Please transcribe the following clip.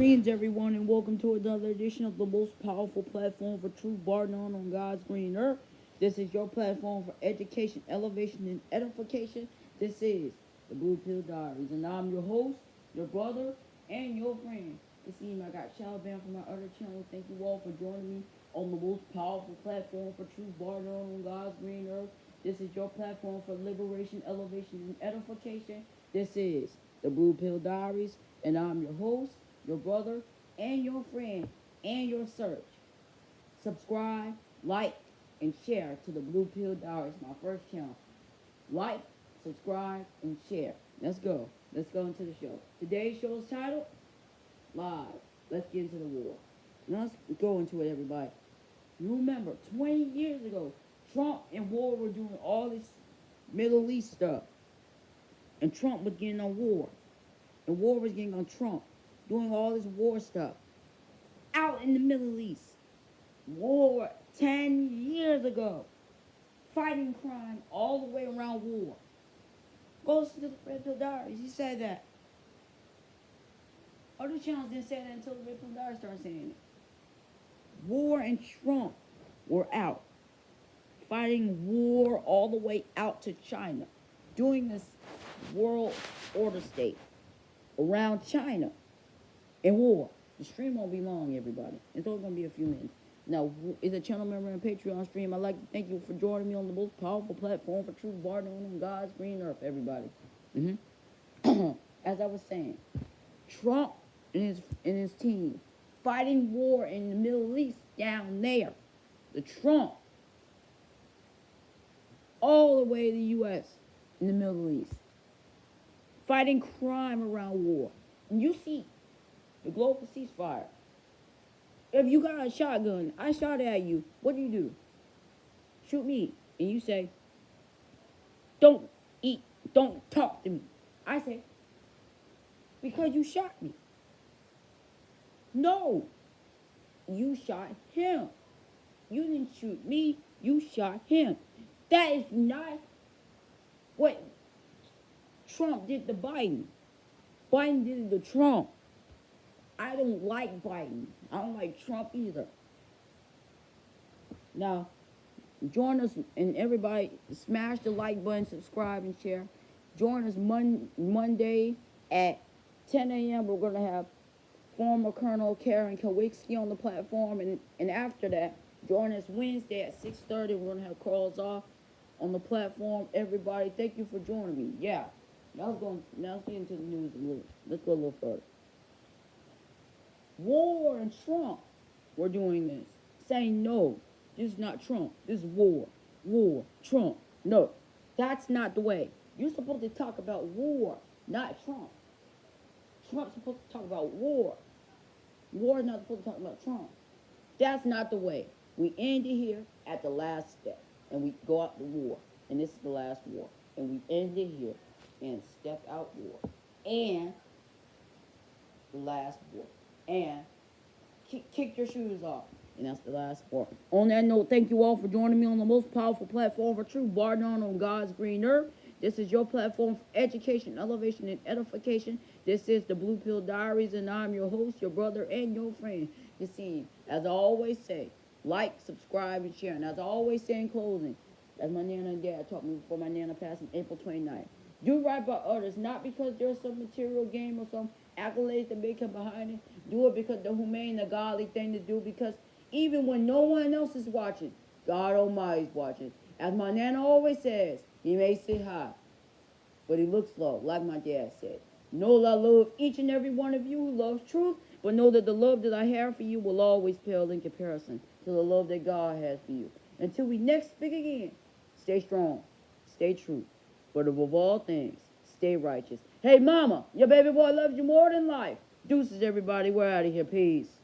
Greetings, everyone, and welcome to another edition of the most powerful platform for truth, bar none, on God's green earth. This is your platform for education, elevation, and edification. This is the Blue Pill Diaries, and I'm your host, your brother, and your friend. This evening, I got Shalaban from my other channel. Thank you all for joining me on the most powerful platform for truth, bar none, on God's green earth. This is your platform for liberation, elevation, and edification. This is the Blue Pill Diaries, and I'm your host, your brother, and your friend, and your search. Subscribe, like, and share to the Blue Pill Diaries, my first channel. Like, subscribe, and share. Let's go. Let's go into the show. Today's show is titled Live. Let's get into the war. Now let's go into it, everybody. You remember, 20 years ago, Trump and war were doing all this Middle East stuff. And Trump was getting on war. And war was getting on Trump. Doing all this war stuff. Out in the Middle East. War 10 years ago. Fighting crime all the way around war. Go listen to the Red Pill Diaries. He said that. Other channels didn't say that until the Red Pill Diaries started saying it. War and Trump were out. Fighting war all the way out to China. Doing this world order state around China in war. The stream won't be long, everybody. It's only going to be a few minutes. Now, is a channel member and Patreon stream. I'd like to thank you for joining me on the most powerful platform for truth, bar none, on God's green earth, everybody. As I was saying, Trump and his team fighting war in the Middle East down there. The Trump all the way to the U.S. in the Middle East. Fighting crime around war. And you see the global ceasefire. If you got a shotgun, I shot at you, what do? Shoot me. And you say, don't talk to me. I say, because you shot me. No, you shot him. You didn't shoot me, you shot him. That is not what Trump did to Biden. Biden did it to Trump. I don't like Biden. I don't like Trump either. Now, join us, and everybody smash the like button, subscribe, and share. Join us Monday at 10 a.m. We're going to have former Colonel Karen Kowicki on the platform. And after that, join us Wednesday at 6:30. We're going to have Carl Zoff on the platform. Everybody, thank you for joining me. Yeah. Now let's get into the news a little. Let's go a little further. War and Trump were doing this. Saying no. This is not Trump. This is war. War. Trump. No. That's not the way. You're supposed to talk about war, not Trump. Trump's supposed to talk about war. War is not supposed to talk about Trump. That's not the way. We end it here at the last step. And we go out to war. And this is the last war. And we end it here and step out war. And the last war. And kick your shoes off. And that's the last part. On that note, thank you all for joining me on the most powerful platform for truth, bar none, on God's green earth. This is your platform for education, elevation, and edification. This is the Blue Pill Diaries, and I'm your host, your brother, and your friend. You see, as I always say, like, subscribe, and share. And as I always say in closing, as my nana and dad taught me before my nana passed on April 29th, do right by others, not because there's some material gain or some accolades that may come behind it. Do it because the humane, the godly thing to do, because even when no one else is watching, God Almighty is watching. As my nana always says, he may sit high, but he looks low, like my dad said. Know that I love each and every one of you who loves truth, but know that the love that I have for you will always pale in comparison to the love that God has for you. Until we next speak again, stay strong, stay true, but above all things, stay righteous. Hey, mama, your baby boy loves you more than life. Deuces, everybody. We're out of here. Peace.